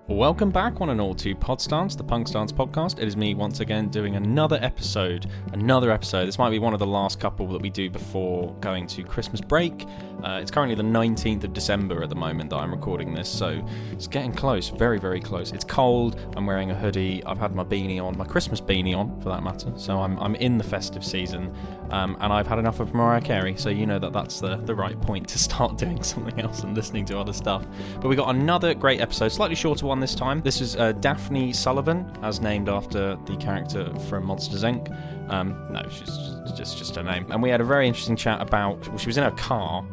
Welcome back, one and all, to PodStance, the PunkStance Podcast. It is me once again doing another episode. This might be one of the last couple that we do before going to Christmas break. It's currently the 19th of December at the moment that I'm recording this, so it's getting close, very, very close. It's cold, I'm wearing a hoodie, I've had my beanie on, my Christmas beanie on, for that matter, so I'm in the festive season, and I've had enough of Mariah Carey, so you know that that's the right point to start doing something else and listening to other stuff. But we got another great episode, slightly shorter one this time. This is Daphne Sullivan, as named after the character from Monsters, Inc. No, she's just her name. And we had a very interesting chat about, well, she was in her car,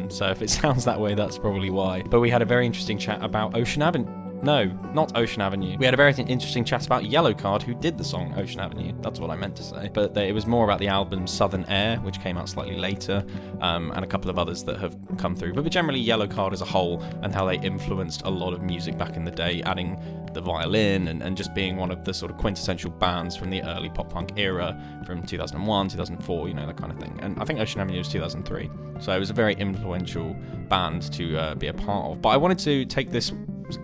so if it sounds that way, that's probably why. But we had a very interesting chat about Ocean Avenue. No, not Ocean Avenue. We had a very interesting chat about Yellowcard, who did the song Ocean Avenue. That's what I meant to say. But it was more about the album Southern Air, which came out slightly later, and a couple of others that have come through. But generally, Yellowcard as a whole, and how they influenced a lot of music back in the day, adding the violin and just being one of the sort of quintessential bands from the early pop-punk era, from 2001, 2004, you know, that kind of thing. And I think Ocean Avenue was 2003. So it was a very influential band to be a part of. But I wanted to take this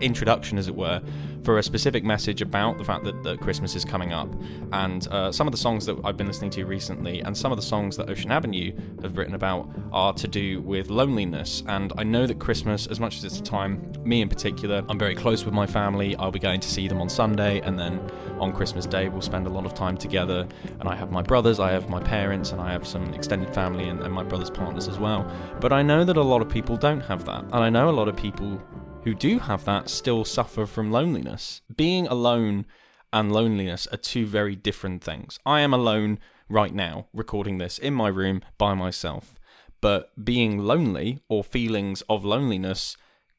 introduction, as it were, for a specific message about the fact that Christmas is coming up, and some of the songs that I've been listening to recently and some of the songs that Ocean Avenue have written about are to do with loneliness. And I know that Christmas, as much as it's a time, me in particular, I'm very close with my family. I'll be going to see them on Sunday, and then on Christmas Day we'll spend a lot of time together, and I have my brothers, I have my parents, and I have some extended family and my brother's partners as well. But I know that a lot of people don't have that, and I know a lot of people who do have that still suffer from loneliness. Being alone and loneliness are two very different things. I am alone right now, recording this in my room by myself. But being lonely, or feelings of loneliness,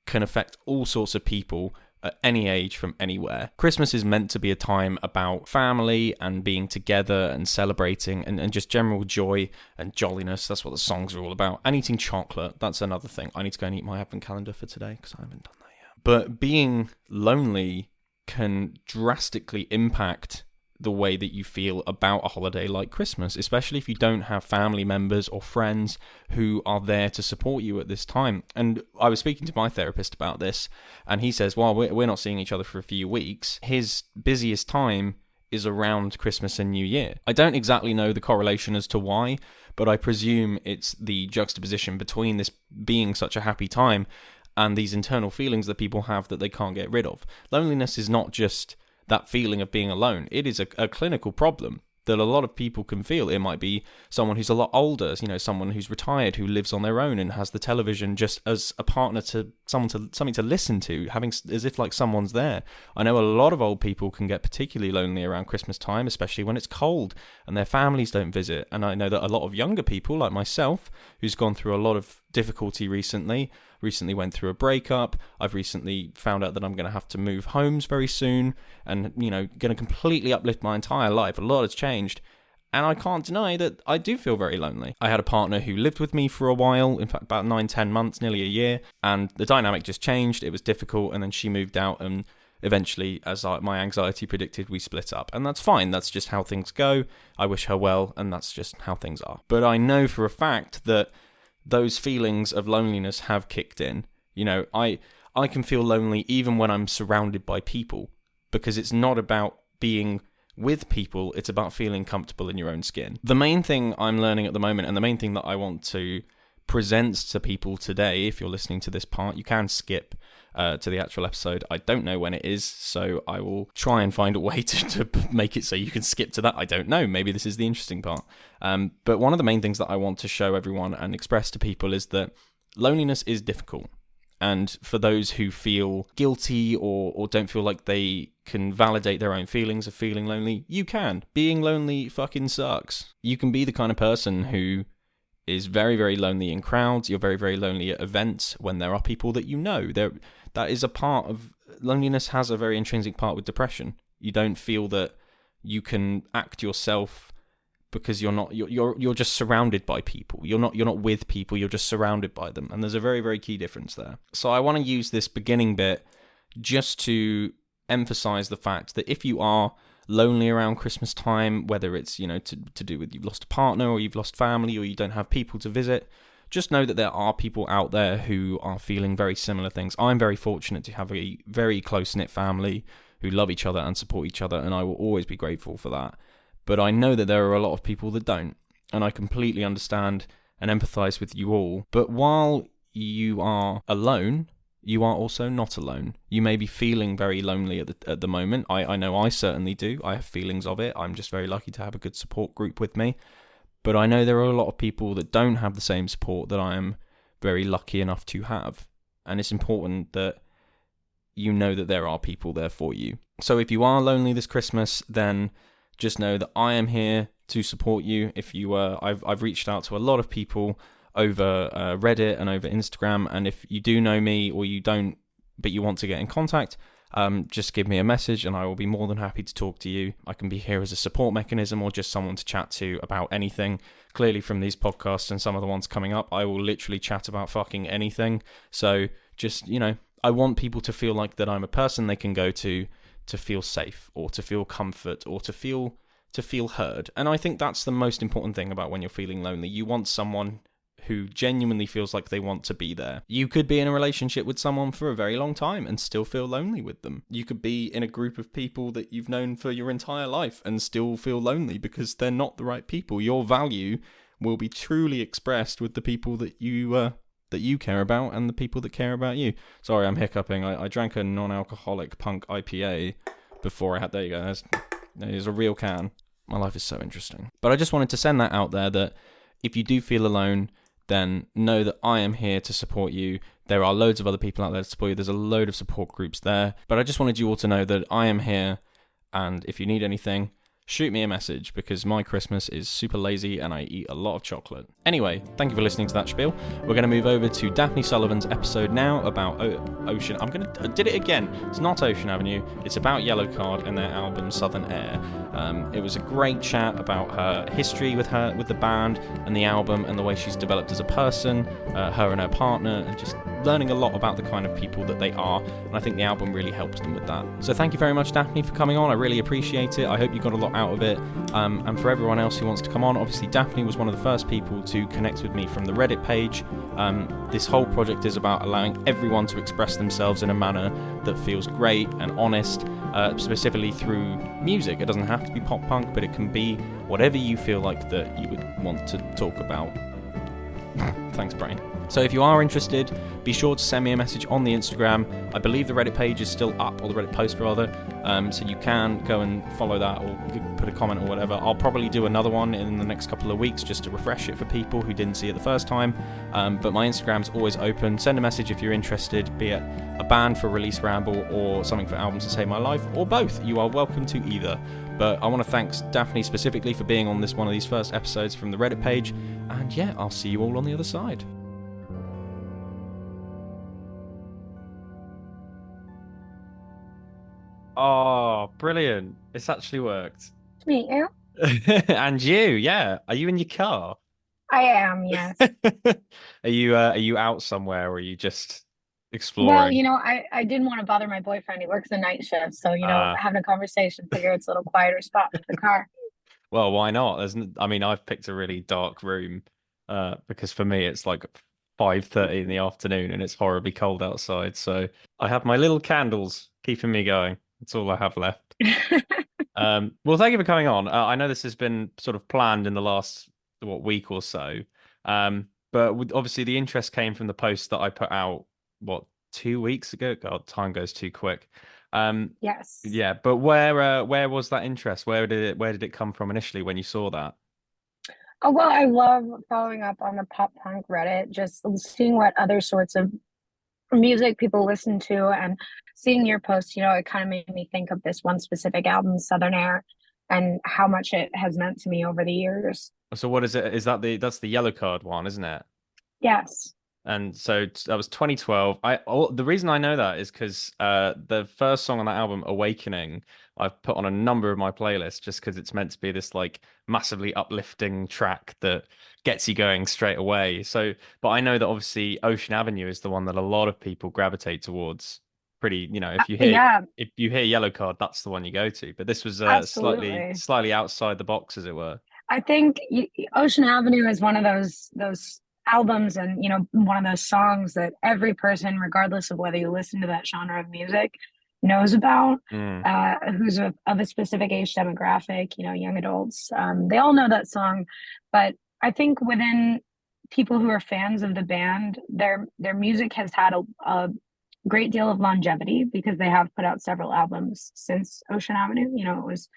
can affect all sorts of people at any age from anywhere. Christmas is meant to be a time about family and being together and celebrating and just general joy and jolliness. That's what the songs are all about. And eating chocolate, that's another thing. I need to go and eat my advent calendar for today because I haven't done that yet. But being lonely can drastically impact the way that you feel about a holiday like Christmas, especially if you don't have family members or friends who are there to support you at this time. And I was speaking to my therapist about this, and he says, well, we're not seeing each other for a few weeks. His busiest time is around Christmas and New Year. I don't exactly know the correlation as to why, but I presume it's the juxtaposition between this being such a happy time and these internal feelings that people have that they can't get rid of. Loneliness is not just that feeling of being alone. It is a clinical problem that a lot of people can feel. It might be someone who's a lot older, you know, someone who's retired, who lives on their own and has the television just as a partner to something to listen to, having as if like someone's there. I know a lot of old people can get particularly lonely around Christmas time, especially when it's cold and their families don't visit. And I know that a lot of younger people, like myself, who's gone through a lot of difficulty recently went through a breakup. I've recently found out that I'm going to have to move homes very soon, and, you know, going to completely uplift my entire life. A lot has changed, and I can't deny that I do feel very lonely. I had a partner who lived with me for a while, in fact about 9-10 months, nearly a year, and the dynamic just changed. It was difficult, and then she moved out, and eventually, as my anxiety predicted, we split up. And that's fine, that's just how things go. I wish her well, and that's just how things are. But I know for a fact that those feelings of loneliness have kicked in. You know, I can feel lonely even when I'm surrounded by people, because it's not about being with people, it's about feeling comfortable in your own skin. The main thing I'm learning at the moment, and the main thing that I want to present to people today, if you're listening to this part, you can skip to the actual episode. I don't know when it is, so I will try and find a way to make it so you can skip to that. I don't know, maybe this is the interesting part. But one of the main things that I want to show everyone and express to people is that loneliness is difficult. And for those who feel guilty or don't feel like they can validate their own feelings of feeling lonely, you can. Being lonely fucking sucks. You can be the kind of person who is very, very lonely in crowds. You're very, very lonely at events when there are people that you know. That is a part of loneliness. Has a very intrinsic part with depression. You don't feel that you can act yourself because you're just surrounded by people. You're not with people. You're just surrounded by them. And there's a very, very key difference there. So I want to use this beginning bit just to emphasize the fact that if you are lonely around Christmas time, whether it's, you know, to do with you've lost a partner or you've lost family or you don't have people to visit, just know that there are people out there who are feeling very similar things. I'm very fortunate to have a very close-knit family who love each other and support each other, and I will always be grateful for that. But I know that there are a lot of people that don't, and I completely understand and empathise with you all. But while you are alone, you are also not alone. You may be feeling very lonely at the moment. I know I certainly do. I have feelings of it. I'm just very lucky to have a good support group with me. But I know there are a lot of people that don't have the same support that I am very lucky enough to have. And it's important that you know that there are people there for you. So if you are lonely this Christmas, then just know that I am here to support you. If you I've reached out to a lot of people over Reddit and over Instagram, and if you do know me or you don't, but you want to get in contact, just give me a message and I will be more than happy to talk to you. I can be here as a support mechanism or just someone to chat to about anything. Clearly from these podcasts and some of the ones coming up, I will literally chat about fucking anything. So just, I want people to feel like that I'm a person they can go to feel safe or to feel comfort or to feel heard. And I think that's the most important thing about when you're feeling lonely. You want someone who genuinely feels like they want to be there. You could be in a relationship with someone for a very long time and still feel lonely with them. You could be in a group of people that you've known for your entire life and still feel lonely because they're not the right people. Your value will be truly expressed with the people that you care about and the people that care about you. Sorry, I'm hiccuping. I drank a non-alcoholic punk IPA before I had... There you go. There's a real can. My life is so interesting. But I just wanted to send that out there, that if you do feel alone, then know that I am here to support you. There are loads of other people out there to support you. There's a load of support groups there. But I just wanted you all to know that I am here, and if you need anything, shoot me a message, because my Christmas is super lazy and I eat a lot of chocolate. Anyway, thank you for listening to that spiel. We're going to move over to Daphne Sullivan's episode now about Ocean. I did it again. It's not Ocean Avenue. It's about Yellowcard and their album Southern Air. It was a great chat about her history with the band and the album and the way she's developed as a person, her and her partner, and just learning a lot about the kind of people that they are. And I think the album really helped them with that. So thank you very much, Daphne, for coming on. I really appreciate it. I hope you got a lot out of it. And for everyone else who wants to come on, obviously Daphne was one of the first people to connect with me from the Reddit page. This whole project is about allowing everyone to express themselves in a manner that feels great and honest, specifically through music. It doesn't have to be pop punk, but it can be whatever you feel like that you would want to talk about. Thanks, brain. So if you are interested, be sure to send me a message on the Instagram. I believe the Reddit page is still up, or the Reddit post rather, so you can go and follow that or put a comment or whatever. I'll probably do another one in the next couple of weeks just to refresh it for people who didn't see it the first time. But my Instagram's always open. Send a message if you're interested, be it a band for Release Ramble or something for Albums to Save My Life, or both. You are welcome to either. But I want to thank Daphne specifically for being on one of these first episodes from the Reddit page. And yeah, I'll see you all on the other side. Oh, brilliant. It's actually worked. Me, you? And you, yeah. Are you in your car? I am, yes. Are you out somewhere, or are you just Well, exploring? I didn't want to bother my boyfriend. He works the night shift, so having a conversation, figure it's a little quieter spot for the car. Well, why not? I've picked a really dark room, because for me it's like 5:30 in the afternoon and it's horribly cold outside. So I have my little candles keeping me going. That's all I have left. Well, thank you for coming on. I know this has been sort of planned in the last week or so, but obviously the interest came from the post that I put out 2 weeks ago. God, time goes too quick. Yes. Yeah, but where was that interest? Where did it come from initially when you saw that? Oh, well, I love following up on the pop punk Reddit, just seeing what other sorts of music people listen to, and seeing your post, it kind of made me think of this one specific album, Southern Air, and how much it has meant to me over the years. So what is it? That's the Yellowcard one, isn't it? Yes. And so that was 2012. The reason I know that is because the first song on that album, Awakening, I've put on a number of my playlists just because it's meant to be this like massively uplifting track that gets you going straight away. So, but I know that obviously Ocean Avenue is the one that a lot of people gravitate towards. Pretty, Yeah, if you hear Yellowcard, that's the one you go to. But this was absolutely. slightly outside the box, as it were. I think Ocean Avenue is one of those albums, and one of those songs that every person, regardless of whether you listen to that genre of music, knows about, Mm. who's of a specific age demographic, young adults. They all know that song. But I think within people who are fans of the band, their music has had a great deal of longevity because they have put out several albums since Ocean Avenue. It was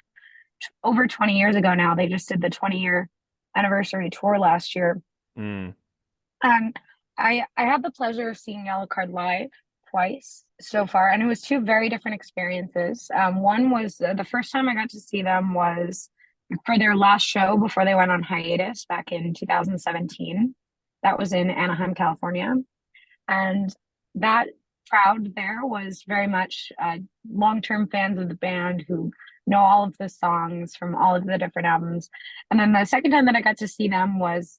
over 20 years ago now. They just did the 20-year anniversary tour last year. Mm. Um, I had the pleasure of seeing Yellowcard live twice so far, and it was two very different experiences. One was the first time I got to see them was for their last show before they went on hiatus back in 2017. That was in Anaheim, California, and that crowd there was very much long-term fans of the band who know all of the songs from all of the different albums. And then the second time that I got to see them was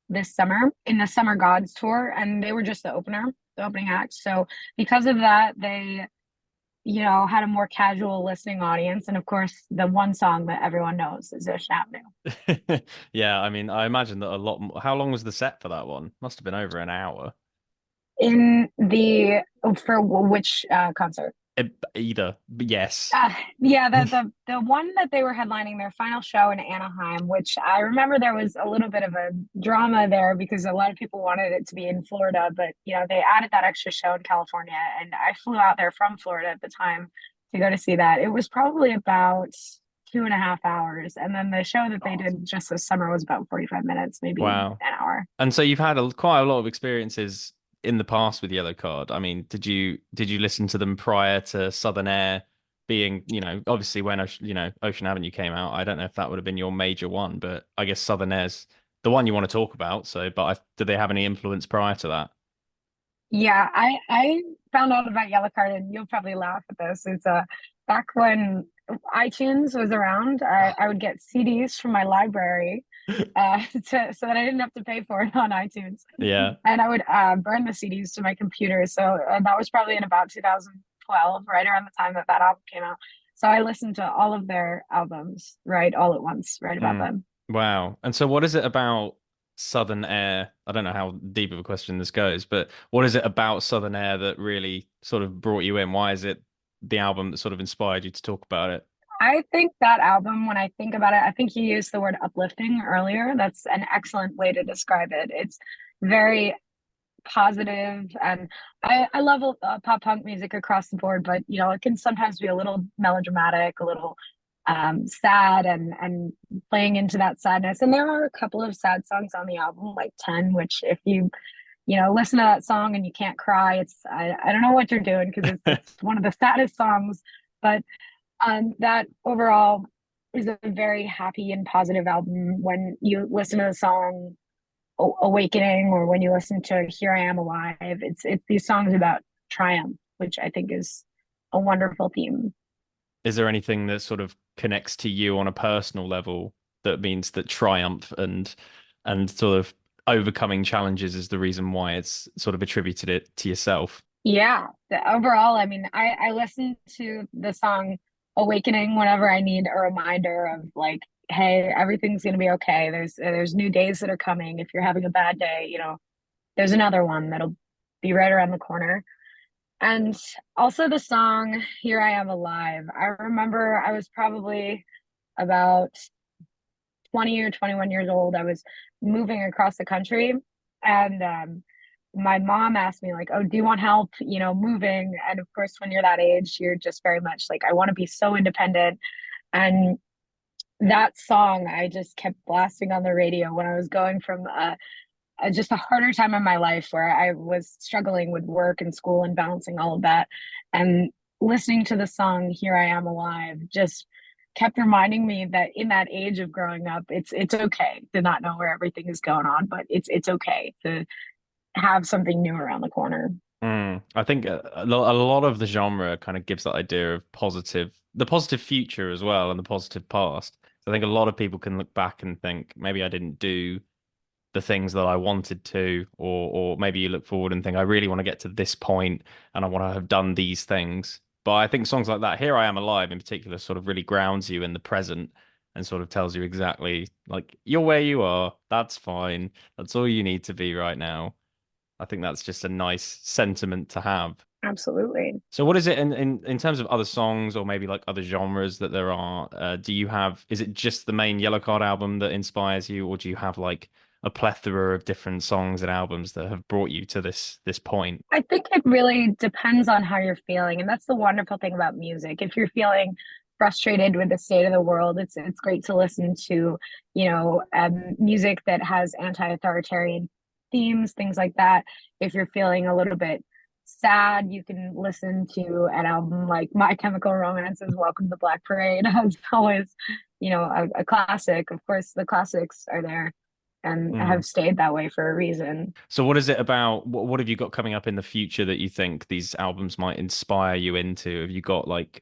this summer in the Summer Gods tour, and they were just the opening act. So because of that, they had a more casual listening audience, and of course, the one song that everyone knows is Ocean Avenue. Yeah, I mean, I imagine that a lot. How long was the set for that one? Must have been over an hour. In the For which concert? Either, but yes. Yeah, the one that they were headlining their final show in Anaheim, which I remember there was a little bit of a drama there because a lot of people wanted it to be in Florida, but they added that extra show in California, and I flew out there from Florida at the time to go to see that. It was probably about 2.5 hours, and then the show that they God. did just this summer was about 45 minutes, maybe Wow. an hour. And so you've had quite a lot of experiences in the past with Yellowcard. I mean, did you listen to them prior to Southern Air being, obviously when Ocean Avenue came out? I don't know if that would have been your major one, but I guess Southern Air's the one you want to talk about. So, but did they have any influence prior to that? Yeah, I found out about Yellowcard, and you'll probably laugh at this. It's back when iTunes was around, I would get CDs from my library so that I didn't have to pay for it on iTunes. Yeah. And I would burn the CDs to my computer. So that was probably in about 2012, right around the time that album came out. So I listened to all of their albums, right, all at once, right about Mm. them. Wow. And so what is it about Southern Air? I don't know how deep of a question this goes, but what is it about Southern Air that really sort of brought you in? Why is it the album that sort of inspired you to talk about it? I think that album, when I think about it, I think you used the word uplifting earlier. That's an excellent way to describe it. It's very positive, and I love pop punk music across the board, but it can sometimes be a little melodramatic, a little sad, and playing into that sadness. And there are a couple of sad songs on the album, like 10, which if you listen to that song and you can't cry, I don't know what you're doing because it's one of the saddest songs. But that overall is a very happy and positive album. When you listen to the song Awakening, or when you listen to Here I Am Alive, it's these songs about triumph, which I think is a wonderful theme. Is there anything that sort of connects to you on a personal level that means that triumph and sort of overcoming challenges is the reason why it's sort of attributed it to yourself? Yeah, overall, I mean, I listen to the song Awakening whenever I need a reminder of, like, hey, everything's gonna be okay. There's new days that are coming. If you're having a bad day, there's another one that'll be right around the corner. And also the song Here I Am Alive. I remember I was probably about 20 or 21 years old. I was moving across the country, and my mom asked me, like, oh, do you want help, moving? And of course, when you're that age, you're just very much like, I want to be so independent. And that song I just kept blasting on the radio when I was going from just a harder time in my life where I was struggling with work and school and balancing all of that. And listening to the song Here I Am Alive just kept reminding me that in that age of growing up, it's okay to not know where everything is going on, but it's okay to have something new around the corner. I think a lot of the genre kind of gives that idea of the positive future as well, and the positive past. So I think a lot of people can look back and think maybe I didn't do the things that I wanted to, or maybe you look forward and think I really want to get to this point and I want to have done these things. But I think songs like that, Here I Am Alive in particular, sort of really grounds you in the present and sort of tells you exactly like you're where you are. That's fine. That's all you need to be right now. I think that's just a nice sentiment to have. Absolutely. So what is it in terms of other songs or maybe like other genres that there are? Do you have, is it just the main Yellowcard album that inspires you, or do you have like a plethora of different songs and albums that have brought you to this point? I think it really depends on how you're feeling, and that's the wonderful thing about music. If you're feeling frustrated with the state of the world, it's great to listen to, music that has anti-authoritarian themes, things like that. If you're feeling a little bit sad, you can listen to an album like My Chemical Romance's Welcome to Black Parade as always, a classic. Of course, the classics are there and have stayed that way for a reason. So what is it about what have you got coming up in the future that you think these albums might inspire you into? Have you got like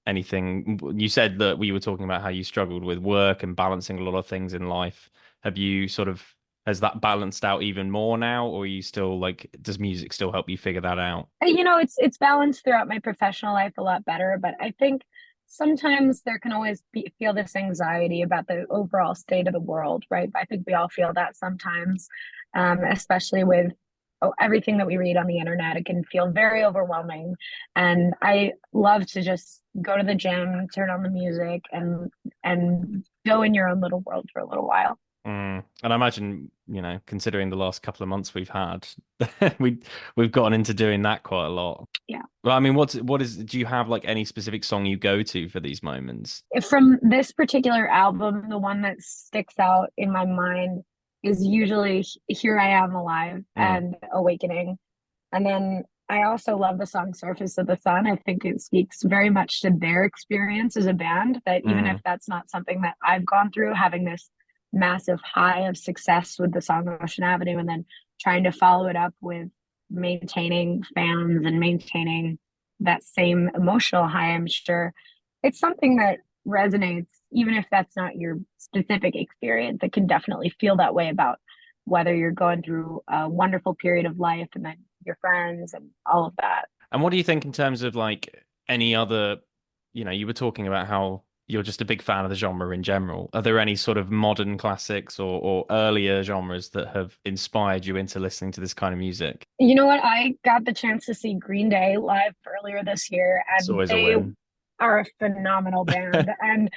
anything? You said that we were talking about how you struggled with work and balancing a lot of things in life. Have you sort of has that balanced out even more now, or are you still like does music still help you figure that out? It's balanced throughout my professional life a lot better, but I think sometimes there can always feel this anxiety about the overall state of the world, right? I think we all feel that sometimes, especially with everything that we read on the internet. It can feel very overwhelming, and I love to just go to the gym, turn on the music, and go in your own little world for a little while. And I imagine, considering the last couple of months we've had, we we've gotten into doing that quite a lot. Yeah. Well, I mean, do you have like any specific song you go to for these moments? From this particular album, the one that sticks out in my mind is usually Here I Am Alive Mm, and Awakening. And then I also love the song Surface of the Sun. I think it speaks very much to their experience as a band, that even if mm. that's not something that I've gone through, having this massive high of success with the song Ocean Avenue and then trying to follow it up with maintaining fans and maintaining that same emotional high, I'm sure it's something that resonates, even if that's not your specific experience. It can definitely feel that way about whether you're going through a wonderful period of life and then your friends and all of that. And what do you think in terms of like any other, you were talking about how you're just a big fan of the genre in general. Are there any sort of modern classics or earlier genres that have inspired you into listening to this kind of music? You know what? I got the chance to see Green Day live earlier this year, It's and always a they win. are a phenomenal band. And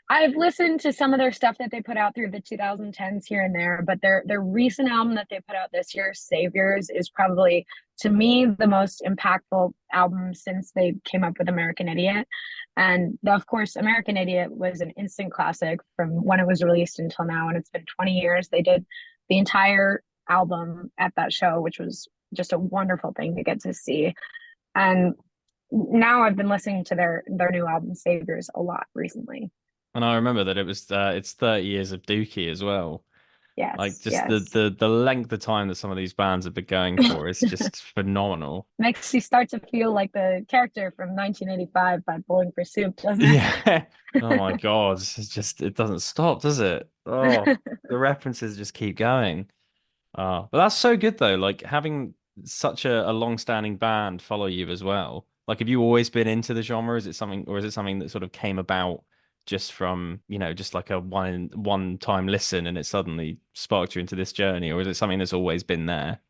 I've listened to some of their stuff that they put out through the 2010s here and there, but their recent album that they put out this year, Saviors, is probably to me the most impactful album since they came up with American Idiot. And of course, American Idiot was an instant classic from when it was released until now, and it's been 20 years. They did the entire album at that show, which was just a wonderful thing to get to see. And now I've been listening to their new album Saviors a lot recently. And I remember that it's 30 years of Dookie as well. Like Yes, just the yes. the the length of time that some of these bands have been going for is just phenomenal. Makes you start to feel like the character from 1985 by Bowling for Soup, doesn't Yeah. Oh my God. It doesn't stop, does it? Oh, it? the references just keep going. But that's so good though, like having such a long-standing band follow you as well. Like, have you always been into the genre? Is it something that sort of came about just from, just like a one time listen and it suddenly sparked you into this journey, or is it something that's always been there?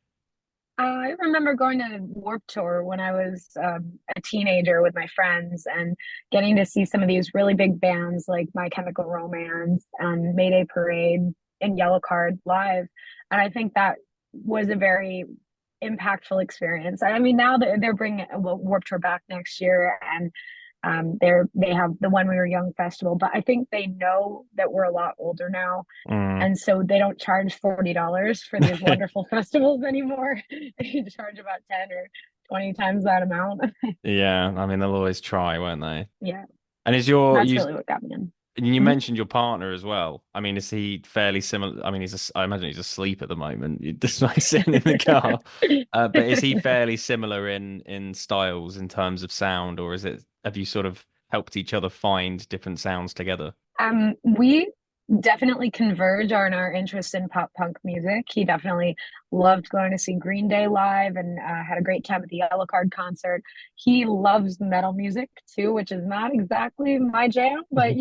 I remember going to Warp Tour when I was a teenager with my friends and getting to see some of these really big bands like My Chemical Romance and Mayday Parade and Yellowcard live. And I think that was a very impactful experience. I mean, now they're bringing Warp Tour back next year, and they have the When We Were Young festival, but I think they know that we're a lot older now, Mm. and so they don't charge $40 for these wonderful festivals anymore. They charge about 10 or 20 times that amount. Yeah, I mean they'll always try, won't they? Yeah, And is your that's you really what got me in. you Mhm. mentioned your partner as well. I mean, is he fairly similar? I mean, I imagine he's asleep at the moment. Just like sitting in the car. But is he fairly similar in styles in terms of sound, or have you sort of helped each other find different sounds together? We definitely converge on our interest in pop punk music. He definitely loved going to see Green Day live and had a great time at the Yellowcard concert. He loves metal music too, which is not exactly my jam, but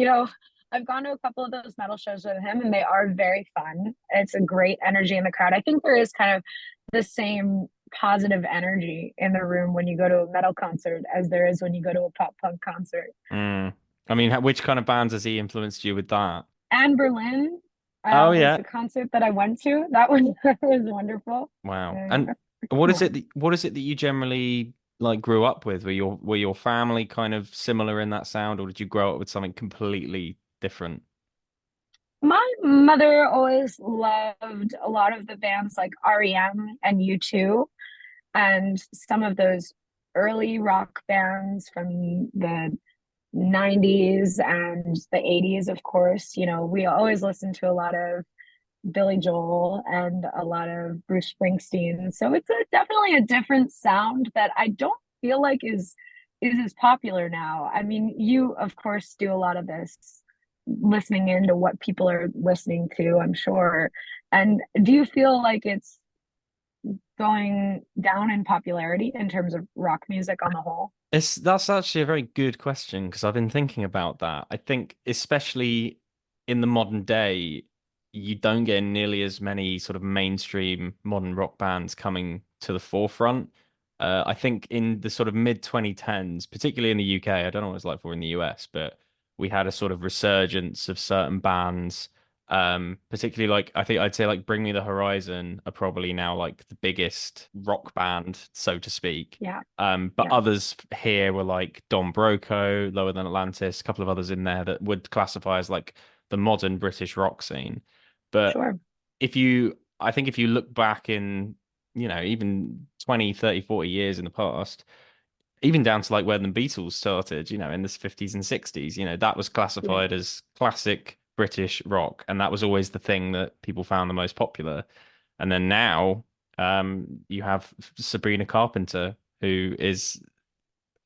I've gone to a couple of those metal shows with him, and they are very fun. It's a great energy in the crowd. I think there is kind of the same positive energy in the room when you go to a metal concert as there is when you go to a pop punk concert. Mm. I mean, which kind of bands has he influenced you with that? And Berlin Oh was yeah. the concert that I went to. That was was wonderful. Wow. Yeah, And what is cool. it what is it that you generally like grew up with? Were your family kind of similar in that sound, or did you grow up with something completely different? My mother always loved a lot of the bands like REM and U2 and some of those early rock bands from the 90s and the 80s, of course. You know, we always listened to a lot of Billy Joel and a lot of Bruce Springsteen. So it's definitely a different sound that I don't feel like is as popular now. I mean, you of course do a lot of this listening into what people are listening to, I'm sure. And do you feel like it's going down in popularity in terms of rock music on the whole? That's actually a very good question because I've been thinking about that. I think especially in the modern day, you don't get nearly as many sort of mainstream modern rock bands coming to the forefront. I think in the sort of mid 2010s, particularly in the UK, I don't know what it's like for in the US, but we had a sort of resurgence of certain bands. Particularly like I think I'd say like Bring Me the Horizon are probably now like the biggest rock band, so to speak. Yeah, But yeah, others here were like Don Broco, Lower Than Atlantis, a couple of others in there that would classify as like the modern British rock scene. But sure. I think if you look back in, even 20, 30, 40 years in the past, even down to like where the Beatles started, in the 50s and 60s, that was Yeah. classified as classic British rock. And that was always the thing that people found the most popular. And then now, you have Sabrina Carpenter, who is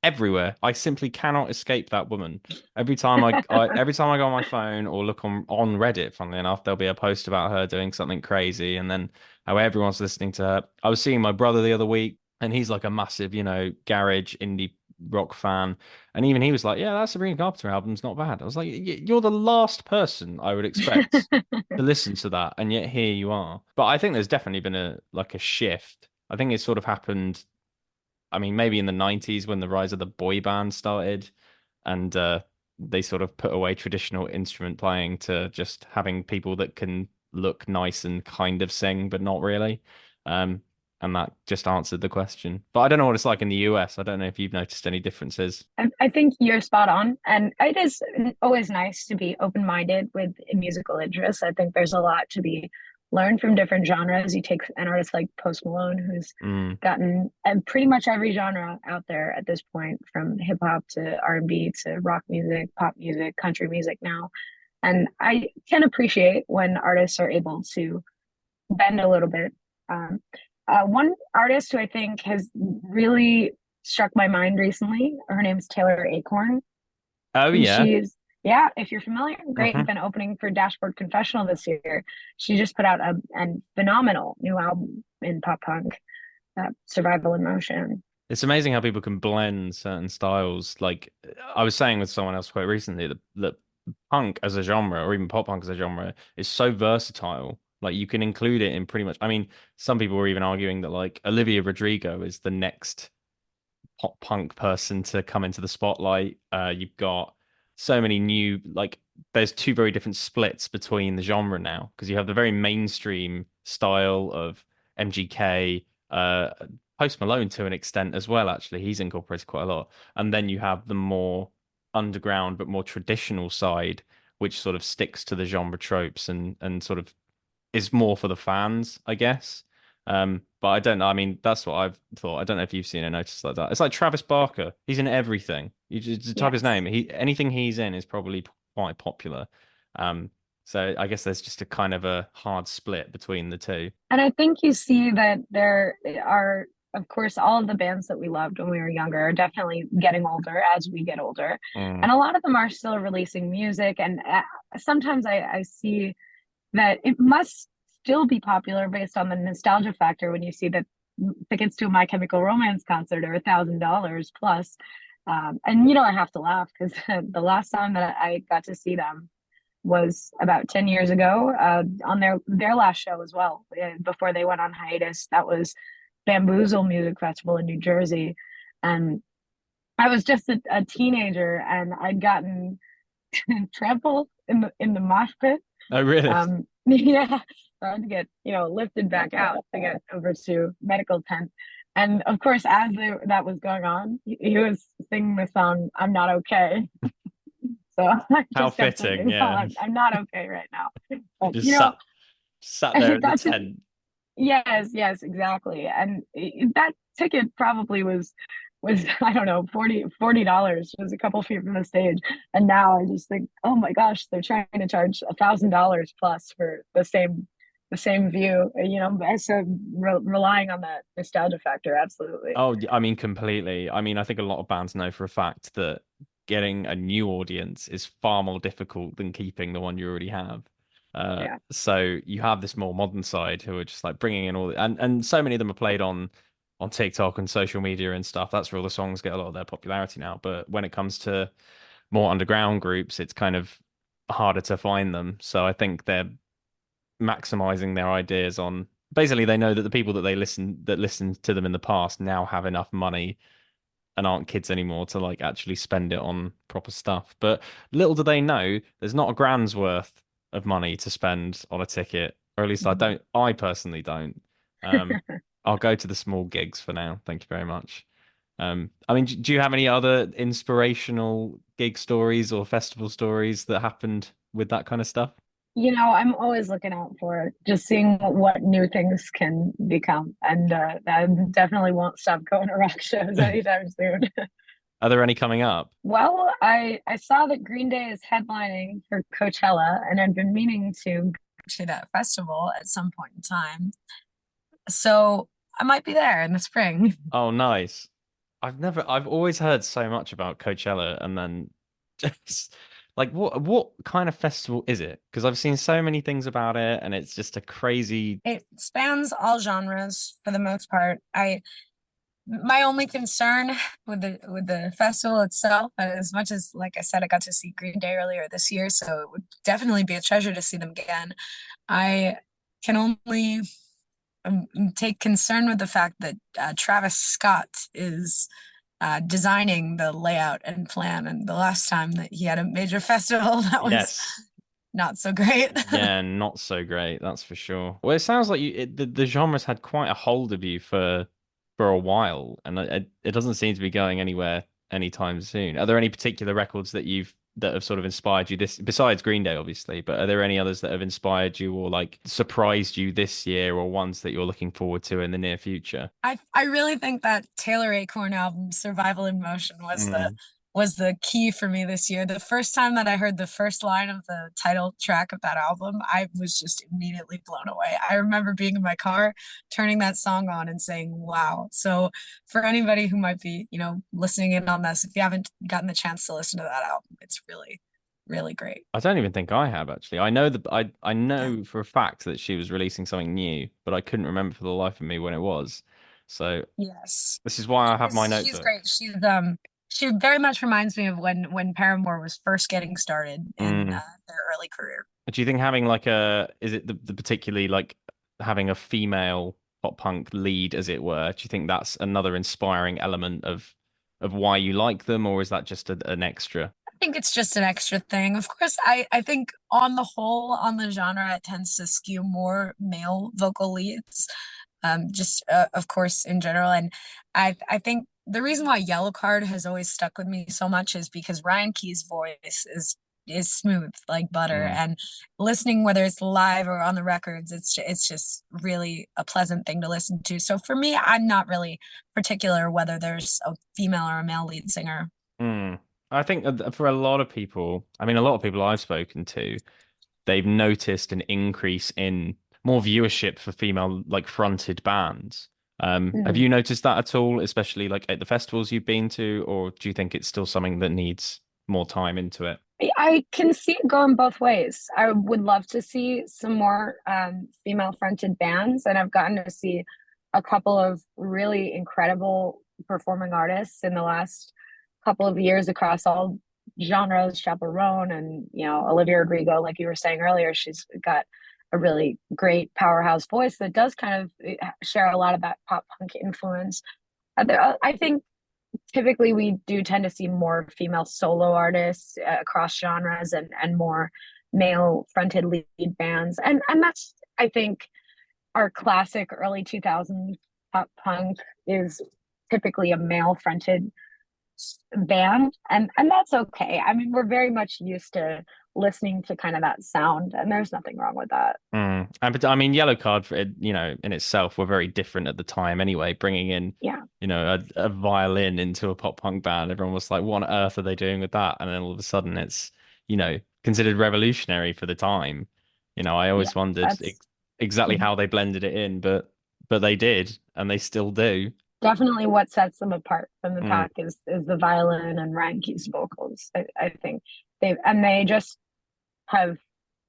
everywhere. I simply cannot escape that woman. Every time I go on my phone or look on Reddit, funnily enough, there'll be a post about her doing something crazy, and then how everyone's listening to her. I was seeing my brother the other week, and he's like a massive, garage indie rock fan, and even he was like, "Yeah, that Sabrina Carpenter album's not bad." I was like, "You're the last person I would expect to listen to that, and yet here you are." But I think there's definitely been a shift. I think it's sort of happened. I mean, maybe in the 90s when the rise of the boy band started and they sort of put away traditional instrument playing to just having people that can look nice and kind of sing, but not really. Um, and that just answered the question. But I don't know what it's like in the US. I don't know if you've noticed any differences. I think you're spot on. And it is always nice to be open minded with musical interests. I think there's a lot to be learned from different genres. You take an artist like Post Malone, who's Mm. gotten pretty much every genre out there at this point, from hip hop to R&B to rock music, pop music, country music now. And I can appreciate when artists are able to bend a little bit. Um, one artist who I think has really struck my mind recently, her name's Taylor Acorn. Oh And yeah. yeah, if you're familiar, great, Hmm. been opening for Dashboard Confessional this year. She just put out a phenomenal new album in pop punk, Survival in Motion. It's amazing how people can blend certain styles. Like I was saying with someone else quite recently that punk as a genre, or even pop punk as a genre, is so versatile. Like you can include it in pretty much. I mean, some people were even arguing that like Olivia Rodrigo is the next pop punk person to come into the spotlight. You've got so many new like there's two very different splits between the genre now because you have the very mainstream style of MGK, Post Malone to an extent as well. Actually, he's incorporated quite a lot, and then you have the more underground but more traditional side, which sort of sticks to the genre tropes and sort of is more for the fans, I guess. But I don't know. I mean, that's what I've thought. I don't know if you've seen a notice like that. It's like Travis Barker. He's in everything. You just type his Yes. name. Anything he's in is probably quite popular. Um, so I guess there's just a kind of a hard split between the two. And I think you see that there are, of course, all of the bands that we loved when we were younger are definitely getting older as we get older. Mm. And a lot of them are still releasing music. And sometimes I see that it must still be popular based on the nostalgia factor when you see that tickets to a My Chemical Romance concert are $1,000 plus. And I have to laugh because the last time that I got to see them, was about 10 years ago, on their last show as well, before they went on hiatus. That was Bamboozle Music Festival in New Jersey. And I was just a teenager, and I'd gotten trampled in the mosh pit. Oh, really? Yeah, so I had to get, lifted back out to get over to medical tent. And of course, as that was going on, he was singing the song "I'm Not Okay." So I How just kept fitting, thinking, "No, yeah. I'm not okay right now." But Just sat there in the that's just, tent. yes, yes, exactly. And that ticket probably was I don't know, $40 was a couple feet from the stage. And now I just think, oh my gosh, they're trying to charge $1,000 plus for the same view. So relying on that nostalgia factor, absolutely. Oh, I mean, completely. I mean, I think a lot of bands know for a fact that getting a new audience is far more difficult than keeping the one you already have. Yeah. So you have this more modern side who are just like bringing in and so many of them are played on TikTok and social media and stuff. That's where all the songs get a lot of their popularity now. But when it comes to more underground groups, it's kind of harder to find them. So I think they're maximizing their ideas on basically they know that the people that listened to them in the past now have enough money and aren't kids anymore to like actually spend it on proper stuff. But little do they know, there's not a grand's worth of money to spend on a ticket, or at least I personally don't. Um, I'll go to the small gigs for now. Thank you very much. I mean, do you have any other inspirational gig stories or festival stories that happened with that kind of stuff? I'm always looking out for just seeing what new things can become. And I definitely won't stop going to rock shows anytime soon. Are there any coming up? Well, I saw that Green Day is headlining for Coachella, and I've been meaning to go to that festival at some point in time. So I might be there in the spring. Oh, nice. I've always heard so much about Coachella, and then just like what kind of festival is it? Because I've seen so many things about it, and it's just a crazy. It spans all genres for the most part. My only concern with the festival itself, as much as like I said, I got to see Green Day earlier this year, so it would definitely be a treasure to see them again. I can only take concern with the fact that Travis Scott is designing the layout and plan, and the last time that he had a major festival, that was Yes. not so great. Yeah, not so great, that's for sure. Well, it sounds like the genre's had quite a hold of you for a while, and it doesn't seem to be going anywhere anytime soon. Are there any particular records that have sort of inspired you this besides Green Day, obviously, but are there any others that have inspired you or like surprised you this year or ones that you're looking forward to in the near future? I really think that Taylor Acorn album, Survival in Motion, Mm. was the key for me this year. The first time that I heard the first line of the title track of that album, I was just immediately blown away. I remember being in my car, turning that song on and saying, wow. So for anybody who might be, listening in on this, if you haven't gotten the chance to listen to that album, it's really, really great. I don't even think I have actually. I know for a fact that she was releasing something new, but I couldn't remember for the life of me when it was. So Yes. this is why I have my She's notebook. great. She very much reminds me of when Paramore was first getting started in Mm. their early career. Do you think having like is it the particularly like having a female pop punk lead, as it were? Do you think that's another inspiring element of why you like them, or is that just an extra? I think it's just an extra thing. Of course, I think on the whole, on the genre, it tends to skew more male vocal leads. Just of course in general, and I think the reason why Yellowcard has always stuck with me so much is because Ryan Key's voice is smooth like butter, Mm. and listening whether it's live or on the records, it's just really a pleasant thing to listen to. So for me, I'm not really particular whether there's a female or a male lead singer. Mm. I think for a lot of people, I mean, a lot of people I've spoken to, they've noticed an increase in more viewership for female like fronted bands. Have Mhm. you noticed that at all, especially like at the festivals you've been to, or do you think it's still something that needs more time into it? I can see it going both ways. I would love to see some more female fronted bands, and I've gotten to see a couple of really incredible performing artists in the last couple of years across all genres, Chaperone and, Olivia Rodrigo, like you were saying earlier, she's got a really great powerhouse voice that does kind of share a lot of that pop punk influence. I think typically we do tend to see more female solo artists across genres and more male fronted lead bands. And that's, I think, our classic early 2000s pop punk is typically a male fronted band, and that's okay. I mean, we're very much used to listening to kind of that sound, and there's nothing wrong with that. And but I mean, Yellowcard, in itself, were very different at the time anyway. Bringing in, Yeah. a violin into a pop punk band, everyone was like, "What on earth are they doing with that?" And then all of a sudden, it's considered revolutionary for the time. I Yeah, always wondered that's exactly how they blended it in, but they did, and they still do. definitely what sets them apart from the Mm, pack is the violin and Ranky's vocals. I think they just have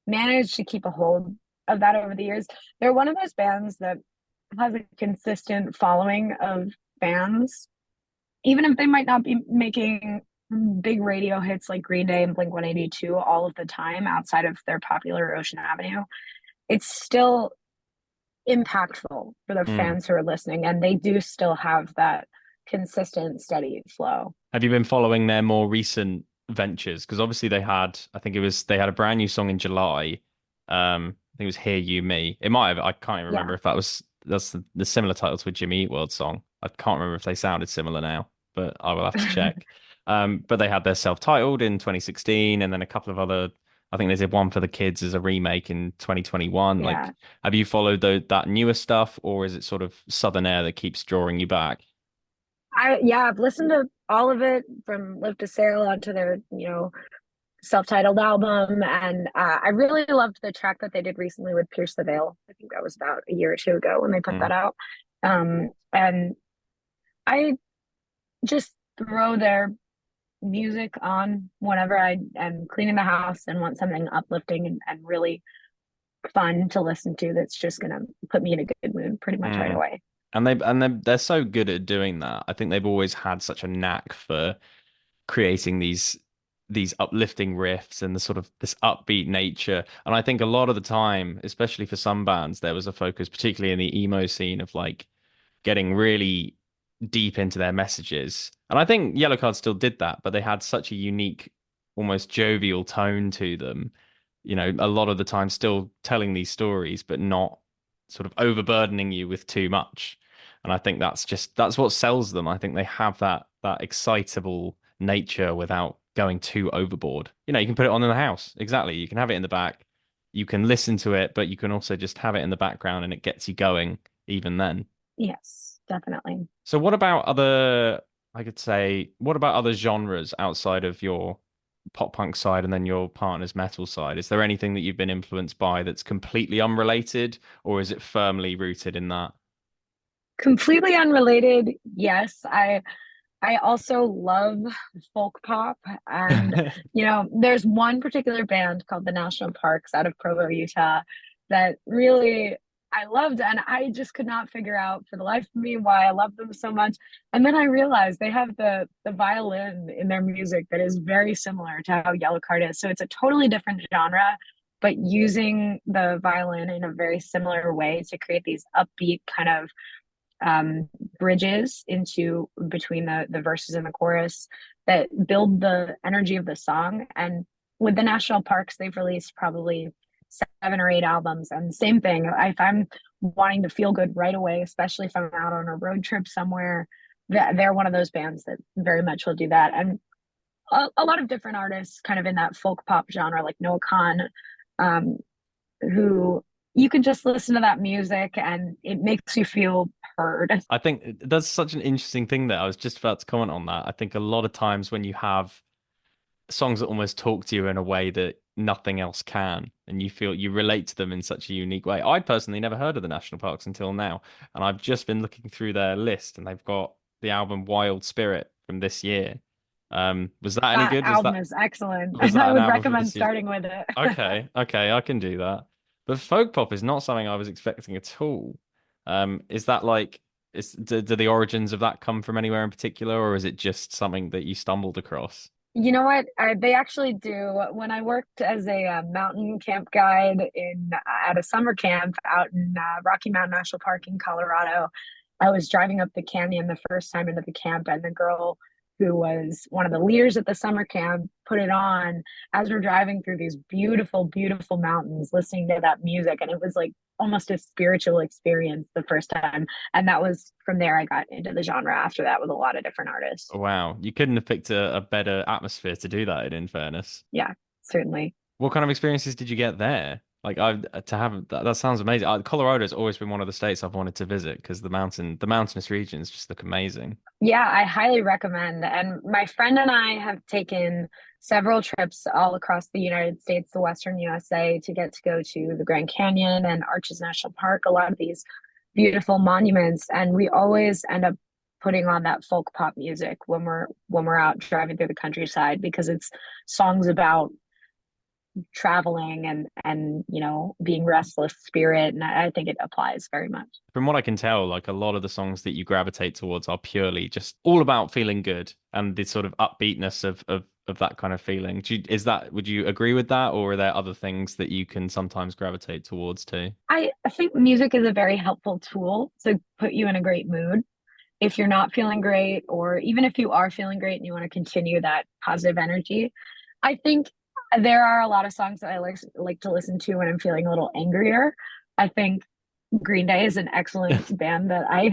managed to keep a hold of that over the years. They're one of those bands that has a consistent following of fans, even if they might not be making big radio hits like Green Day and Blink 182 all of the time outside of their popular Ocean Avenue. It's still impactful for the mm. fans who are listening, and they do still have that consistent, steady flow. Have you been following their more recent ventures? Because obviously they had a brand new song in July. I think it was "Hear You Me." It might have. I can't even Yeah. remember if that's the similar title to a Jimmy Eat World song. I can't remember if they sounded similar now, but I will have to check. But they had their self-titled in 2016, and then a couple of other. I think they did one for the kids as a remake in 2021. Like, Yeah. have you followed that newer stuff, or is it sort of Southern Air that keeps drawing you back? I've listened to all of it from Live to Sail onto their, self-titled album, and I really loved the track that they did recently with Pierce the Veil. I think that was about a year or two ago when they put Mm. that out. And I just throw their music on whenever I am cleaning the house and want something uplifting and really fun to listen to that's just gonna put me in a good mood pretty much right Mm. away. And they're so good at doing that. I think they've always had such a knack for creating these uplifting riffs and the sort of this upbeat nature. And I think a lot of the time, especially for some bands, there was a focus, particularly in the emo scene, of like getting really deep into their messages. And I think Yellowcard still did that, but they had such a unique, almost jovial tone to them. A lot of the time still telling these stories, but not sort of overburdening you with too much. And I think that's what sells them. I think they have that excitable nature without going too overboard. You can put it on in the house. Exactly. You can have it in the back. You can listen to it, but you can also just have it in the background and it gets you going even then. Yes, definitely. So what about other genres outside of your pop punk side and then your partner's metal side? Is there anything that you've been influenced by that's completely unrelated, or is it firmly rooted in that? Completely unrelated. Yes, I also love folk pop. And, there's one particular band called the National Parks out of Provo, Utah, that really I loved. And I just could not figure out for the life of me why I love them so much. And then I realized they have the violin in their music that is very similar to how Yellowcard is. So it's a totally different genre, but using the violin in a very similar way to create these upbeat kind of bridges into between the verses and the chorus that build the energy of the song. And with the national parks, they've released probably 7 or 8 albums. And same thing, if I'm wanting to feel good right away, especially if I'm out on a road trip somewhere, they're one of those bands that very much will do that. And a lot of different artists kind of in that folk pop genre, like Noah Khan, um, who you can just listen to that music and it makes you feel heard. I think that's such an interesting thing that I was just about to comment on that. I think a lot of times when you have songs that almost talk to you in a way that nothing else can, and you feel you relate to them in such a unique way. I personally never heard of the national parks until now, and I've just been looking through their list, and they've got the album Wild Spirit from this year. Was that any That good? Was album that is excellent. was that I an would album from recommend this year? starting with it. Okay, okay, I can do that. But folk pop is not something I was expecting at all. Is that like do the origins of that come from anywhere in particular, or is it just something that you stumbled across? You know what? They actually do. When I worked as a mountain camp guide in at a summer camp out in Rocky Mountain National Park in Colorado, I was driving up the canyon the first time into the camp, and the girl who was one of the leaders at the summer camp put it on as we're driving through these beautiful, beautiful mountains, listening to that music, and it was like almost a spiritual experience the first time. And that was from there I got into the genre after that with a lot of different artists. Wow, you couldn't have picked a better atmosphere to do that in fairness. Yeah, certainly. What kind of experiences did you get there? Like I to have that sounds amazing. Colorado's always been one of the states I've wanted to visit because the mountainous regions just look amazing. Yeah, I highly recommend. And my friend and I have taken several trips all across the United States, the Western USA, to get to go to the Grand Canyon and Arches National Park, a lot of these beautiful monuments. And we always end up putting on that folk pop music when we're out driving through the countryside because it's songs about traveling and being restless spirit. And I think it applies very much. From what I can tell, like a lot of the songs that you gravitate towards are purely just all about feeling good and the sort of upbeatness of that kind of feeling. Would you agree with that, or are there other things that you can sometimes gravitate towards too? I think music is a very helpful tool to put you in a great mood. If you're not feeling great, or even if you are feeling great and you want to continue that positive energy, I think there are a lot of songs that I like to listen to when I'm feeling a little angrier. I think Green Day is an excellent band that I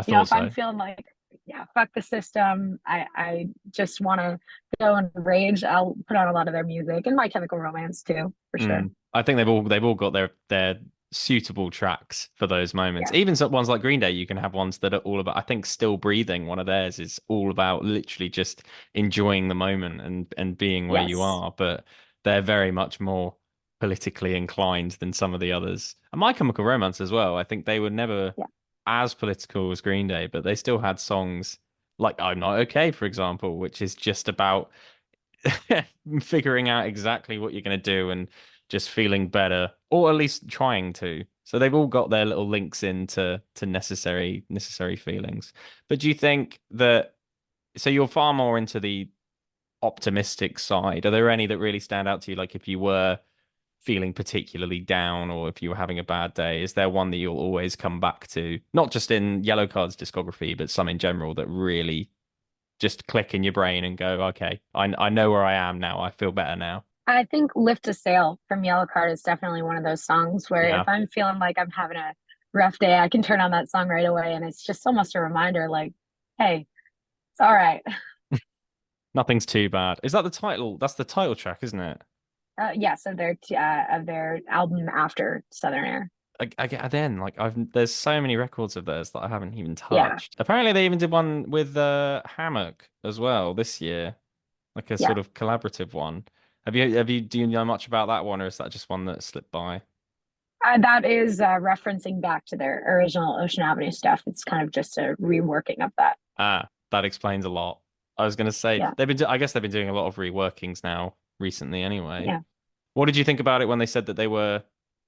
thought if I'm so. feeling like, yeah, fuck the system, I just want to go and rage, I'll put on a lot of their music and My Chemical Romance too, for sure. I think they've all got their suitable tracks for those moments. Yeah. Even some ones like Green Day, you can have ones that are all about. I think Still Breathing, one of theirs, is all about literally just enjoying the moment and being where you Yes. are. But they're very much more politically inclined than some of the others. And My Chemical Romance as well. I think they were never Yeah. as political as Green Day, but they still had songs like I'm Not Okay, for example, which is just about figuring out exactly what you're going to do and just feeling better, or at least trying to. So they've all got their little links into to necessary feelings. But do you think that so you're far more into the optimistic side? Are there any that really stand out to you? Like if you were feeling particularly down or if you were having a bad day, is there one that you'll always come back to? Not just in Yellowcard's discography, but some in general that really just click in your brain and go, okay, I know where I am now. I feel better now. I think Lift a Sail from Yellowcard is definitely one of those songs where if Yeah, I'm feeling like I'm having a rough day, I can turn on that song right away. And it's just almost a reminder like, hey, it's all right. nothing's too bad. Is that the title? That's the title track, isn't it? Yes, of their album after Southern Air. Then like there's so many records of theirs that I haven't even Yeah, touched. Apparently they even did one with Hammock as well this year, like a yeah. sort of collaborative one. Have you do you know much about that one, or is that just one that slipped by? That is referencing back to their original Ocean Avenue stuff. It's kind of just a reworking of that. Ah, that explains a lot. I was gonna say Yeah, I guess they've been doing a lot of reworkings now recently anyway. yeah. What did you think about it when they said that they were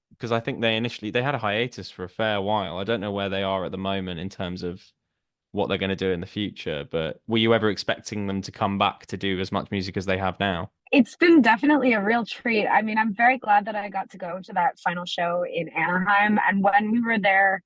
because I think they had a hiatus for a fair while. I don't know where they are at the moment in terms of what they're going to do in the future, but were you ever expecting them to come back to do as much music as they have now? It's been definitely a real treat. I mean, I'm very glad that I got to go to that final show in Anaheim. And when we were there,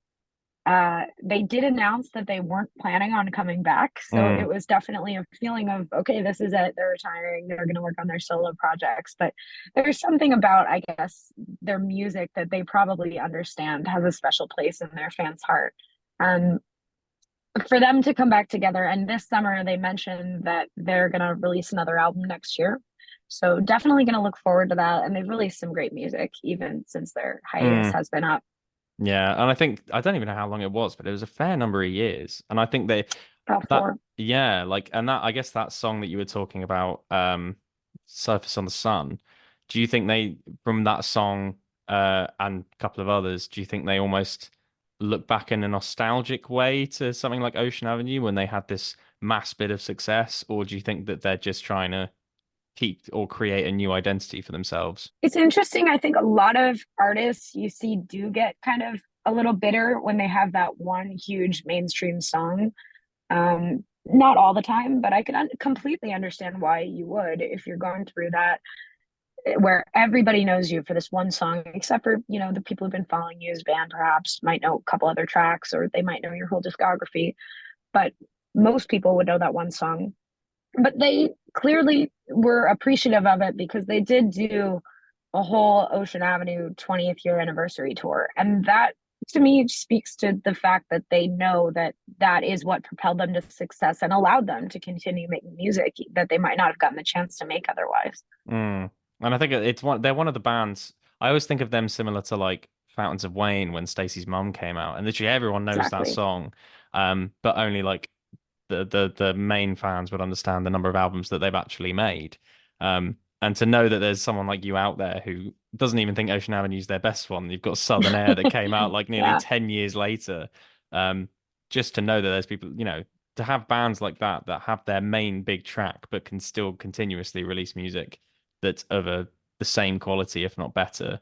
they did announce that they weren't planning on coming back. So it Mm, was definitely a feeling of, okay, this is it. They're retiring. They're going to work on their solo projects. But there's something about, I guess, their music that they probably understand has a special place in their fans' heart. And for them to come back together, and this summer they mentioned that they're going to release another album next year. So definitely going to look forward to that. And they've released some great music even since their hiatus mm. has been up. Yeah, and I think I don't even know how long it was, but it was a fair number of years. And I think About that four. yeah, like and that I guess that song that you were talking about, Surface on the Sun, do you think they from that song and a couple of others, do you think they almost look back in a nostalgic way to something like Ocean Avenue when they had this mass bit of success, or do you think that they're just trying to keep or create a new identity for themselves? It's interesting. I think a lot of artists you see do get kind of a little bitter when they have that one huge mainstream song. not all the time, but I can completely understand why you would if you're going through that, where everybody knows you for this one song, except for, the people who've been following you as band perhaps might know a couple other tracks, or they might know your whole discography. But most people would know that one song. But they clearly were appreciative of it because they did do a whole Ocean Avenue 20th year anniversary tour. And that to me speaks to the fact that they know that that is what propelled them to success and allowed them to continue making music that they might not have gotten the chance to make otherwise. Mm. And I think they're one of the bands. I always think of them similar to like Fountains of Wayne when Stacey's Mum came out, and literally everyone knows that Exactly. song, but only like the main fans would understand the number of albums that they've actually made. And to know that there's someone like you out there who doesn't even think Ocean Avenue's their best one. You've got Southern Air that came out like nearly Yeah. 10 years later. Just to know that there's people, to have bands like that have their main big track but can still continuously release music that's of the same quality, if not better.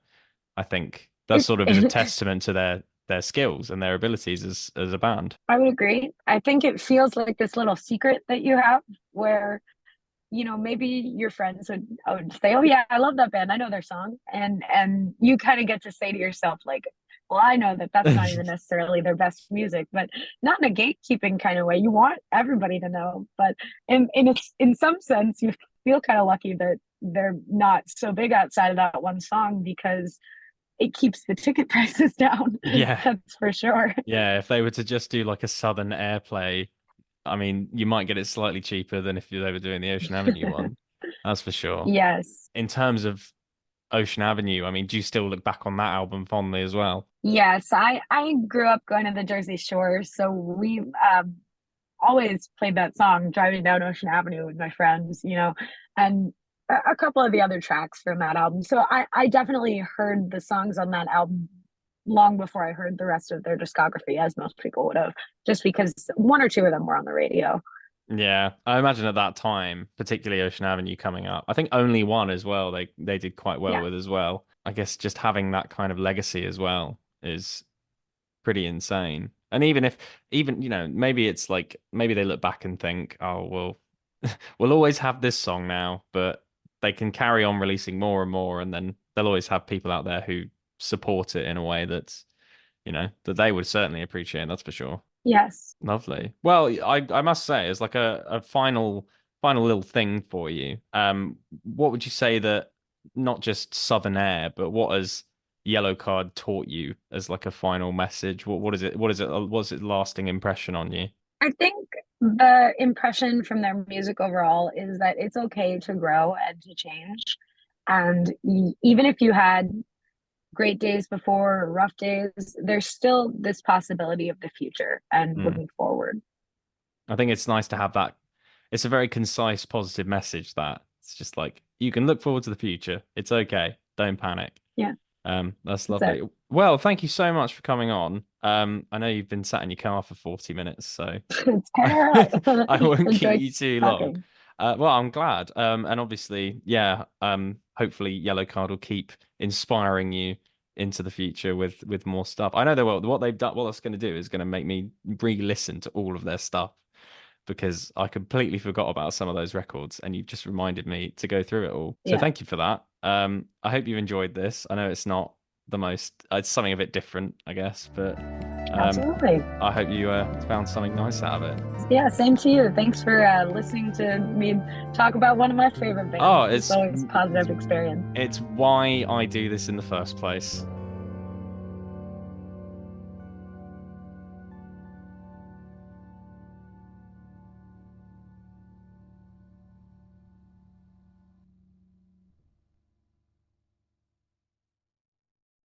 I think that It, sort of is a testament to their skills and their abilities as a band. I would agree. I think it feels like this little secret that you have where, maybe your friends would say, "Oh yeah, I love that band. I know their song." And you kind of get to say to yourself like, "Well, I know that that's not even necessarily their best music," but not in a gatekeeping kind of way. You want everybody to know, but in some sense, you feel kind of lucky that they're not so big outside of that one song because it keeps the ticket prices down. Yeah. That's for sure. Yeah, if they were to just do like a Southern Airplay, I mean, you might get it slightly cheaper than if they were doing the Ocean Avenue one. That's for sure. Yes. In terms of Ocean Avenue, I mean, do you still look back on that album fondly as well? Yes, I grew up going to the Jersey Shore, so we always played that song driving down Ocean Avenue with my friends, and a couple of the other tracks from that album. So I definitely heard the songs on that album long before I heard the rest of their discography, as most people would have, just because one or two of them were on the radio. Yeah, I imagine at that time, particularly Ocean Avenue coming up, I think only one as well. They did quite well Yeah. with as well. I guess just having that kind of legacy as well is pretty insane. And even maybe it's like maybe they look back and think, oh well, we'll always have this song now, but they can carry on releasing more and more, and then they'll always have people out there who support it in a way that's that they would certainly appreciate. That's for sure. Yes. Lovely. Well, I must say, as like a final little thing for you, what would you say that not just Southern Air, but what has Yellowcard taught you as like a final message? What is it? What's its lasting impression on you? I think the impression from their music overall is that it's okay to grow and to change. And even if you had great days before, rough days, there's still this possibility of the future and Hmm. looking forward. I think it's nice to have that. It's a very concise, positive message that it's just like you can look forward to the future. It's okay. Don't panic. Yeah, That's that's lovely. it. Well, thank you so much for coming on. I know you've been sat in your car for 40 minutes, so It's kind of right. I won't keep Enjoy you too long. talking. Well, I'm glad. And obviously, yeah, hopefully Yellowcard will keep inspiring you into the future with more stuff. I know they will. What they've done, what that's going to do is going to make me re-listen to all of their stuff because I completely forgot about some of those records, and you've just reminded me to go through it all. So Yeah, thank you for that. I hope you've enjoyed this. I know it's not the most, it's something a bit different, I guess, but absolutely. I hope you found something nice out of it. Yeah, same to you. Thanks for listening to me talk about one of my favorite Oh, bands. It's always a positive experience. it's why I do this in the first place.